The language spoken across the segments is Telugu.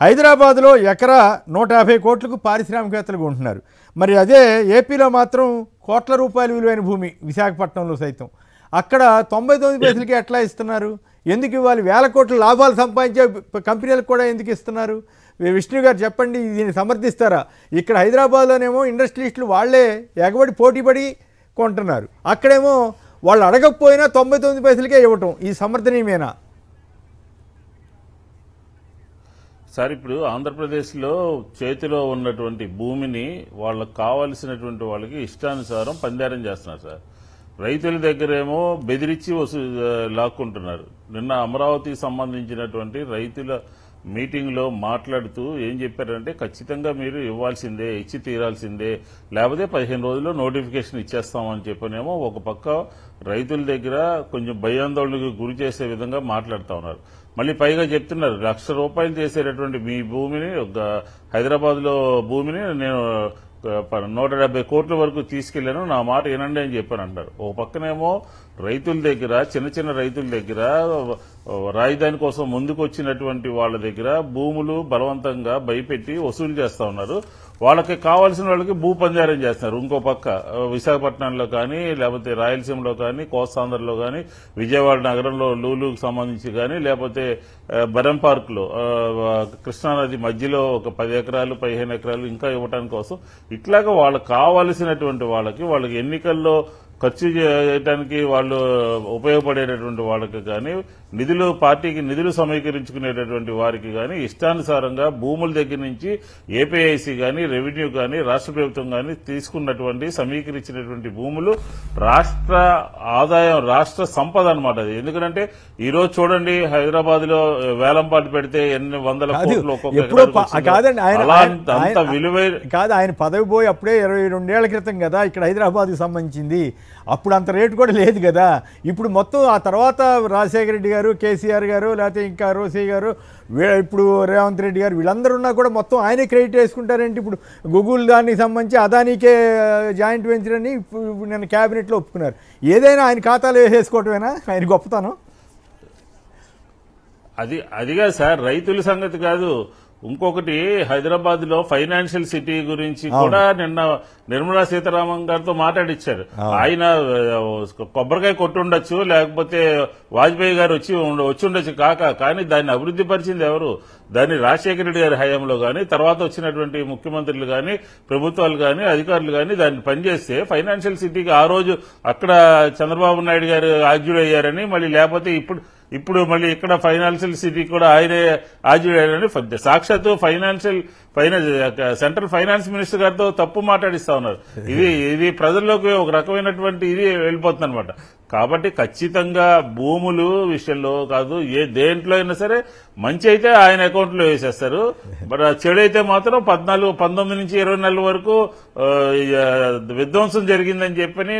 హైదరాబాద్లో ఎకరా 150 కోట్లకు పారిశ్రామికవేత్తలు కొంటున్నారు. మరి అదే ఏపీలో మాత్రం కోట్ల రూపాయల విలువైన భూమి విశాఖపట్నంలో సైతం అక్కడ 99 పైసలకి ఎట్లా ఇస్తున్నారు? ఎందుకు ఇవ్వాలి? వేల కోట్ల లాభాలు సంపాదించే కంపెనీలకు కూడా ఎందుకు ఇస్తున్నారు? విష్ణు గారు చెప్పండి, దీన్ని సమర్థిస్తారా? ఇక్కడ హైదరాబాద్లోనేమో ఇండస్ట్రియలిస్టులు వాళ్ళే ఎగబడి పోటీపడి కొంటున్నారు, అక్కడేమో వాళ్ళు అడగకపోయినా 99 పైసలకే ఇవ్వటం. ఈ సమర్థనీయమేనా సార్? ఇప్పుడు ఆంధ్రప్రదేశ్లో చేతిలో ఉన్నటువంటి భూమిని వాళ్ళకు కావాల్సినటువంటి వాళ్ళకి ఇష్టానుసారం పందారం చేస్తున్నారు సార్. రైతుల దగ్గరేమో బెదిరించి లాక్కుంటున్నారు. నిన్న అమరావతికి సంబంధించినటువంటి రైతుల మీటింగ్లో మాట్లాడుతూ ఏం చెప్పారంటే, ఖచ్చితంగా మీరు ఇవ్వాల్సిందే, ఇచ్చి తీరాల్సిందే, లేకపోతే 15 రోజుల్లో నోటిఫికేషన్ ఇచ్చేస్తామని చెప్పనేమో ఒక పక్క రైతుల దగ్గర కొంచెం భయాందోళనకు గురి చేసే విధంగా మాట్లాడుతూ ఉన్నారు. మళ్ళీ పైగా చెప్తున్నారు, ₹1,00,000 చేసేటటువంటి మీ భూమిని, హైదరాబాద్లో భూమిని నేను 170 కోట్ల వరకు తీసుకెళ్లాను, నా మాట వినండి అని చెప్పాను అంటారు. ఒక పక్కనేమో రైతుల దగ్గర, చిన్న చిన్న రైతుల దగ్గర, రాజధాని కోసం ముందుకు వచ్చినటువంటి వాళ్ళ దగ్గర భూములు బలవంతంగా భయపెట్టి వసూలు చేస్తా ఉన్నారు. వాళ్ళకి కావాల్సిన వాళ్ళకి భూ పంజారం చేస్తున్నారు. ఇంకో పక్క విశాఖపట్నంలో కానీ, లేకపోతే రాయలసీమలో కానీ, కోస్తాంధ్రలో కానీ, విజయవాడ నగరంలో లూలుకు సంబంధించి కానీ, లేకపోతే బరం పార్కులో కృష్ణానది మధ్యలో ఒక 10 ఎకరాలు 15 ఎకరాలు ఇంకా ఇవ్వడానికి కోసం ఇట్లాగా వాళ్ళకి కావాల్సినటువంటి వాళ్ళకి ఎన్నికల్లో ఖర్చు చేయడానికి వాళ్ళు ఉపయోగపడేటటువంటి వాళ్ళకి కానీ, పార్టీకి నిధులు సమీకరించుకునేటటువంటి వారికి కానీ ఇష్టానుసారంగా భూముల దగ్గర నుంచి ఏపీఐసి కానీ, రెవెన్యూ కానీ, రాష్ట్ర ప్రభుత్వం కానీ తీసుకున్నటువంటి సమీకరించినటువంటి భూములు రాష్ట్ర ఆదాయం, రాష్ట్ర సంపద అనమాట అది. ఎందుకంటే ఈ రోజు చూడండి, హైదరాబాద్ లో వేలంపాటు పెడితే ఎన్ని వందల కోట్లు అంత విలువైన కాదు. ఆయన పదవి పోయి అప్పుడే 22 ఏళ్ల క్రితం కదా ఇక్కడ హైదరాబాద్కి సంబంధించింది. అప్పుడు అంత రేటు కూడా లేదు కదా. ఇప్పుడు మొత్తం ఆ తర్వాత రాజశేఖర రెడ్డి గారు, కేసీఆర్ గారు, లేకపోతే ఇంకా రోసీ గారు, ఇప్పుడు రేవంత్ రెడ్డి గారు, వీళ్ళందరూ ఉన్నా కూడా మొత్తం ఆయనే క్రెడిట్ వేసుకుంటారేంటి? ఇప్పుడు గూగుల్ దానికి సంబంధించి అదానికే జాయింట్ వెంచర్ అని ఇప్పుడు నేను క్యాబినెట్లో ఒప్పుకున్నారు. ఏదైనా ఆయన ఖాతాలో వేసేసుకోవటమేనా ఆయన గొప్పతనం? అదిగా సార్, రైతుల సంగతి కాదు. ఇంకొకటి, హైదరాబాద్ లో ఫైనాన్షియల్ సిటీ గురించి కూడా నిన్న నిర్మలా సీతారామన్ గారితో మాట్లాడిచ్చారు. ఆయన కొబ్బరికాయ కొట్టుండొచ్చు, లేకపోతే వాజ్పేయి గారు వచ్చి ఉండొచ్చు కానీ దాన్ని అభివృద్ధి పరిచింది ఎవరు? దాన్ని రాజశేఖర రెడ్డి గారి హయాంలో కానీ, తర్వాత వచ్చినటువంటి ముఖ్యమంత్రులు కానీ, ప్రభుత్వాలు కానీ, అధికారులు కానీ దాన్ని పనిచేస్తే ఫైనాన్షియల్ సిటీకి ఆ రోజు అక్కడ చంద్రబాబు నాయుడు గారు ఆజ్యుడయ్యారని, మళ్ళీ లేకపోతే ఇప్పుడు మళ్ళీ ఇక్కడ ఫైనాన్షియల్ సిటీ కూడా ఆయనే ఆజ్యుడయ్యారని సాక్షాత్తు సెంట్రల్ ఫైనాన్స్ మినిస్టర్ గారితో తప్పు మాట్లాడిస్తా ఉన్నారు. ఇది ప్రజల్లోకి ఒక రకమైనటువంటి ఇది వెళ్ళిపోతుంది అనమాట. కాబట్టి ఖచ్చితంగా భూములు విషయంలో కాదు, దేంట్లో అయినా సరే మంచి అయితే ఆయన అకౌంట్ లో వేసేస్తారు. బట్ చెడు అయితే మాత్రం 19 నుంచి 20 నెలల వరకు విధ్వంసం జరిగిందని చెప్పని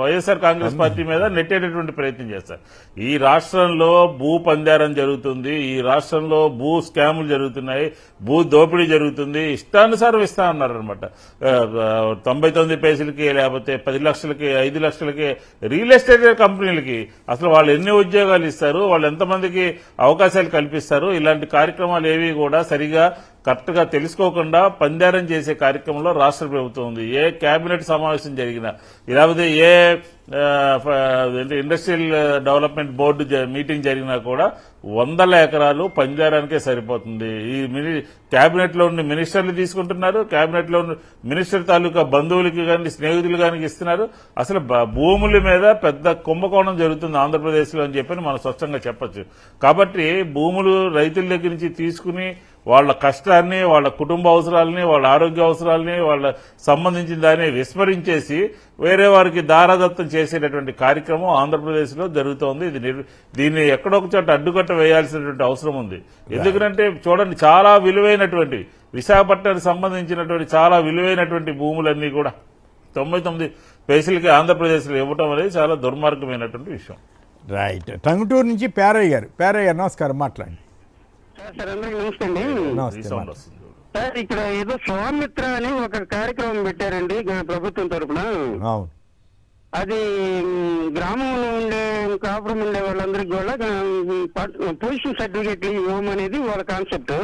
వైఎస్ఆర్ కాంగ్రెస్ పార్టీ మీద నెట్టేటటువంటి ప్రయత్నం చేస్తారు. ఈ రాష్ట్రంలో భూ పందారం జరుగుతుంది, ఈ రాష్ట్రంలో భూ స్కాములు జరుగుతున్నాయి, భూ దోపిడీ జరుగుతుంది. ఇష్టానుసారం ఇస్తా ఉన్నారనమాట. 99 పైసలకి, లేకపోతే 10 లక్షలకి, 5 లక్షలకి రియల్ ఎస్టేట్ కంపెనీలకి అసలు వాళ్ళు ఎన్ని ఉద్యోగాలు ఇస్తారు, వాళ్ళు ఎంతమందికి అవకాశాలు కల్పిస్తారు, ఇలాంటి కార్యక్రమాలు ఏవి కూడా సరిగా కరెక్ట్ గా తెలుసుకోకుండా పందారం చేసే కార్యక్రమంలో రాష్ట్ర ప్రభుత్వం ఉంది. ఏ కేబినెట్ సమావేశం జరిగినా, లేకపోతే ఏ ఇండస్ట్రియల్ డెవలప్మెంట్ బోర్డు మీటింగ్ జరిగినా కూడా 100 ఎకరాలు పందారానికే సరిపోతుంది. ఈ కేబినెట్ లో ఉన్న మినిస్టర్లు తీసుకుంటున్నారు, కేబినెట్ లో ఉన్న మినిస్టర్ తాలూకా బంధువులకి కానీ, స్నేహితులు కానీ ఇస్తున్నారు. అసలు భూముల మీద పెద్ద కుంభకోణం జరుగుతుంది ఆంధ్రప్రదేశ్ లో అని చెప్పని మనం స్పష్టంగా చెప్పొచ్చు. కాబట్టి భూములు రైతుల దగ్గర నుంచి తీసుకుని వాళ్ళ కష్టాన్ని, వాళ్ళ కుటుంబ అవసరాలని, వాళ్ళ ఆరోగ్య అవసరాలని, వాళ్ళ సంబంధించిన దాన్ని విస్మరించేసి వేరే వారికి దారాదత్తం చేసేటటువంటి కార్యక్రమం ఆంధ్రప్రదేశ్ లో జరుగుతోంది. దీన్ని ఎక్కడొక చోట అడ్డుకట్ట వేయాల్సినటువంటి అవసరం ఉంది. ఎందుకంటే చూడండి, చాలా విలువైనటువంటి విశాఖపట్నానికి సంబంధించినటువంటి చాలా విలువైనటువంటి భూములన్నీ కూడా 99 పైసలకి ఆంధ్రప్రదేశ్ లో ఇవ్వటం అనేది చాలా దుర్మార్గమైనటువంటి విషయం. రైట్. టంగుటూరు నుంచి పేరయ్య గారు నమస్కారం, మాట్లాడండి. సార్ అందరికీ నమస్తే అండి. సార్ ఇక్కడ ఏదో స్వామిత్ర అని ఒక కార్యక్రమం పెట్టారండి ప్రభుత్వం తరఫున. అది గ్రామంలో ఉండే కాపురం ఉండే వాళ్ళందరికీ కూడా పొజిషన్ సర్టిఫికేట్లు ఇవ్వమనేది వాళ్ళ కాన్సెప్ట్.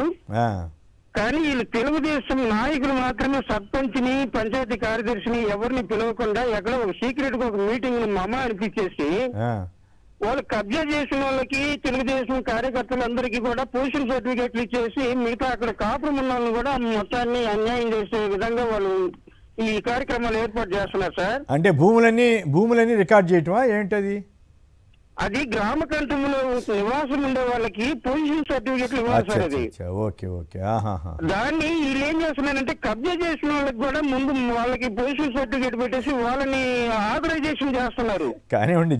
కానీ వీళ్ళు తెలుగుదేశం నాయకులు మాత్రమే సర్పంచ్ని, పంచాయతీ కార్యదర్శిని ఎవరిని పిలవకుండా ఎక్కడో ఒక సీక్రెట్ గా ఒక మీటింగ్ మమ అనిపించేసి వాళ్ళు కబ్జా చేసిన వాళ్ళకి తెలుగుదేశం కార్యకర్తలందరికీ కూడా పొజిషన్ సర్టిఫికేట్లు ఇచ్చేసి మిగతా అక్కడ కాపురం ఉన్న వాళ్ళని కూడా మొత్తాన్ని అన్యాయం చేసే విధంగా వాళ్ళు ఈ కార్యక్రమాలు ఏర్పాటు చేస్తున్నారు సార్. అంటే భూములన్నీ రికార్డ్ చేయటమా ఏంటది? అది గ్రామ కంఠంలో నివాసం ఉండే వాళ్ళకి పొజిషన్ సర్టిఫికెట్లు ఇవ్వాలి సార్. అది ఓకే ఓకే. దాన్ని వీళ్ళు ఏం చేస్తున్నారంటే కబ్జా చేసిన వాళ్ళకి కూడా ముందు వాళ్ళకి పొజిషన్ సర్టిఫికేట్ పెట్టేసి వాళ్ళని ఆథరైజేషన్ చేస్తున్నారు. కానివ్వండి,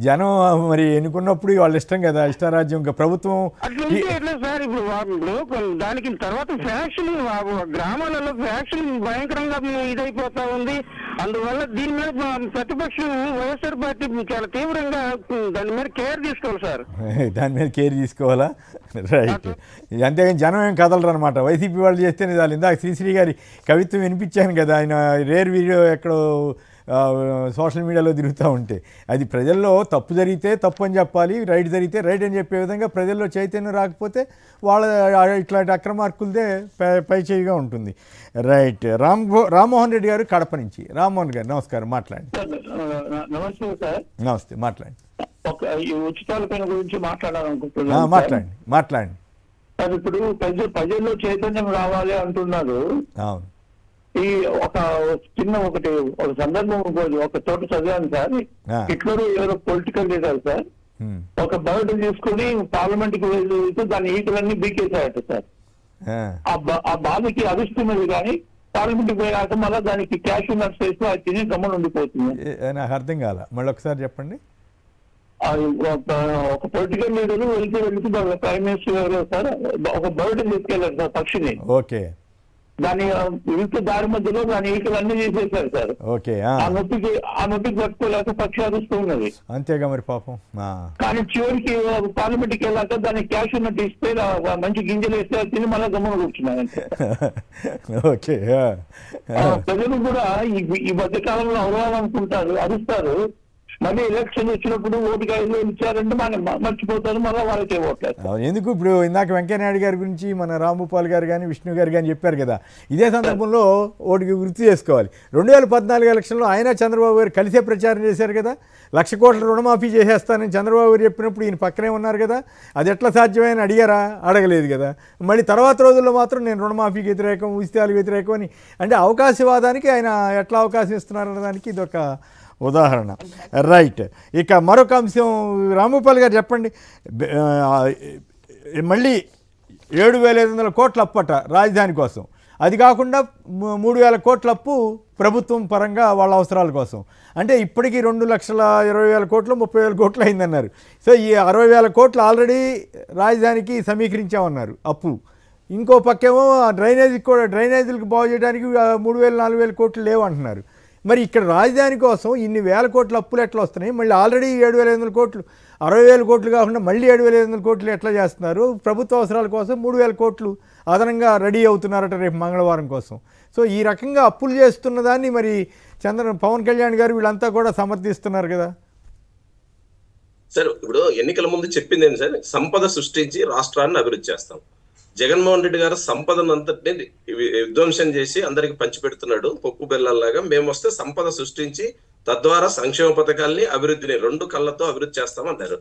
జనం మరి ఎన్నుకున్నప్పుడు వాళ్ళ ఇష్టం కదా, ఇష్టారాజ్యం. ఇంకా ప్రభుత్వం అట్లా ఎట్లా సార్? ఇప్పుడు దానికి తర్వాత ఫ్యాక్షన్ గ్రామాలలో ఫ్యాక్షన్ భయంకరంగా ఇదైపోతా ఉంది. అందువల్ల దీని మీద ప్రతిపక్షం వైఎస్ఆర్ పార్టీ చాలా తీవ్రంగా దాని మీద కేర్ తీసుకోవాలి సార్. దాని మీద కేర్ తీసుకోవాలా? రైట్. అంతేగాని జనం ఏం కదలరు అనమాట. వైసీపీ వాళ్ళు చేస్తేనే చాలు. ఇందాక శ్రీశ్రీ గారి కవిత్వం వినిపించాను కదా, ఆయన రేర్ వీడియో ఎక్కడో సోషల్ మీడియాలో తిరుగుతూ ఉంటే, అది ప్రజల్లో తప్పు జరిగితే తప్పు అని చెప్పాలి, రైట్ జరిగితే రైట్ అని చెప్పే విధంగా ప్రజల్లో చైతన్యం రాకపోతే వాళ్ళ ఇట్లాంటి అక్రమార్కులదే పై చేయిగా ఉంటుంది. రైట్. రామ్మోహన్ రెడ్డి గారు కడప నుంచి. రామ్మోహన్ గారు నమస్కారం, మాట్లాడండి. నమస్తే సార్. నమస్తే, మాట్లాడండి. ఉచితాల పైన గురించి మాట్లాడాలనుకుంటున్నాను. మాట్లాడండి. ఇప్పుడు ప్రజల్లో చైతన్యం రావాలి అంటున్నారు. అవును. ఈ ఒక చిన్న ఒక సందర్భం ఒక చోట చదివాను సార్. హిట్లర్ ఎవరో పొలిటికల్ లీడర్ సార్, ఒక బర్డ్ తీసుకుని పార్లమెంట్ కి వెళ్తూ దాని ఈకలన్నీ బీకేసాయట సార్. ఆ బాధకి అవిస్తున్నది కానీ పార్లమెంట్ పోయాక మళ్ళీ దానికి క్యాష్ నట్స్ వేస్తూ అది తిని గమనం ఉండిపోతుంది. నాకు అర్థం కాల, మళ్ళీ ఒకసారి చెప్పండి. ఒక పొలిటికల్ లీడర్ వెళ్తూ ప్రైమ్ మినిస్టర్ సార్ ఒక బర్డ్ తీసుకెళ్లారు సార్, పక్షిని. ఓకే. దాని ఇరుకు దారి మధ్యలో దాని ఈకలు అన్ని తీసేశారు సార్. ఓకే. ఆ నొప్పికి పట్టుకోలేక పక్షి అరుస్తూ ఉన్నది. అంతేగా మరి పాపం. కానీ చివరికి పార్లమెంట్ కి వెళ్ళాక దాన్ని క్యాష్ ఉన్నట్టు ఇస్తే మంచి గింజలు వేస్తే తిని మళ్ళీ గమ్మున కూర్చున్నారంటే. ఓకే. ప్రజలు కూడా ఈ మధ్య కాలంలో అవ్వాలనుకుంటారు, అరుస్తారు. మళ్ళీ ఎలక్షన్ వచ్చినప్పుడు ఓటుకి 5,000 ఇచ్చారంటే మనం మర్చిపోతారు, మళ్ళీ వాళ్ళకే ఓట్లేదు. ఎందుకు ఇప్పుడు ఇందాక వెంకయ్యనాయుడు గారి గురించి మన రాంభూపాల్ గారు కానీ విష్ణు గారు కానీ చెప్పారు కదా, ఇదే సందర్భంలో ఓటుకి గుర్తు చేసుకోవాలి. 2014 ఎలక్షన్లో ఆయన చంద్రబాబు గారు కలిసే ప్రచారం చేశారు కదా, 1,00,000 కోట్ల రుణమాఫీ చేసేస్తానని చంద్రబాబు గారు చెప్పినప్పుడు ఈయన పక్కనే ఉన్నారు కదా. అది ఎట్లా సాధ్యమైనా అడిగారా? అడగలేదు కదా. మళ్ళీ తర్వాత రోజుల్లో మాత్రం నేను రుణమాఫీకి వ్యతిరేకం, ఉచితాలకు వ్యతిరేకం అని, అంటే అవకాశవాదానికి ఆయన ఎట్లా అవకాశం ఇస్తున్నారన్న దానికి ఇదొక ఉదాహరణ. రైట్. ఇక మరొక అంశం, రాంభూపాల్ గారు చెప్పండి. మళ్ళీ 7,500 కోట్ల అప్పట రాజధాని కోసం, అది కాకుండా 3,000 కోట్ల అప్పు ప్రభుత్వం పరంగా వాళ్ళ అవసరాల కోసం. అంటే ఇప్పటికీ 2,20,000 కోట్లు 30,000 కోట్లు అయిందన్నారు. సో ఈ 60,000 కోట్లు ఆల్రెడీ రాజధానికి సమీకరించామన్నారు అప్పు. ఇంకో పక్కేమో డ్రైనేజీలకు బాగు చేయడానికి 3,000-4,000 కోట్లు లేవంటున్నారు. మరి ఇక్కడ రాజధాని కోసం ఇన్ని వేల కోట్ల అప్పులు ఎట్లా వస్తున్నాయి? మళ్ళీ ఆల్రెడీ 7,500 కోట్లు, 60,000 కోట్లు కాకుండా మళ్ళీ 7,500 కోట్లు ఎట్లా చేస్తున్నారు? ప్రభుత్వ అవసరాల కోసం 3,000 కోట్లు అదనంగా రెడీ అవుతున్నారట రేపు మంగళవారం కోసం. సో ఈ రకంగా అప్పులు చేస్తున్న దాన్ని మరి పవన్ కళ్యాణ్ గారు వీళ్ళంతా కూడా సమర్థిస్తున్నారు కదా సార్. ఇప్పుడు ఎన్నికల ముందు చెప్పింది ఏంటి సార్? సంపద సృష్టించి రాష్ట్రాన్ని అభివృద్ధి చేస్తాం. జగన్మోహన్ రెడ్డి గారు సంపదను అంతటిని విధ్వంసం చేసి అందరికి పంచిపెడుతున్నాడు పప్పు బెల్లాల్లాగా. మేము వస్తే సంపద సృష్టించి తద్వారా సంక్షేమ పథకాల్ని, అభివృద్ధిని 2 కళ్ళతో అభివృద్ధి చేస్తామన్నారు.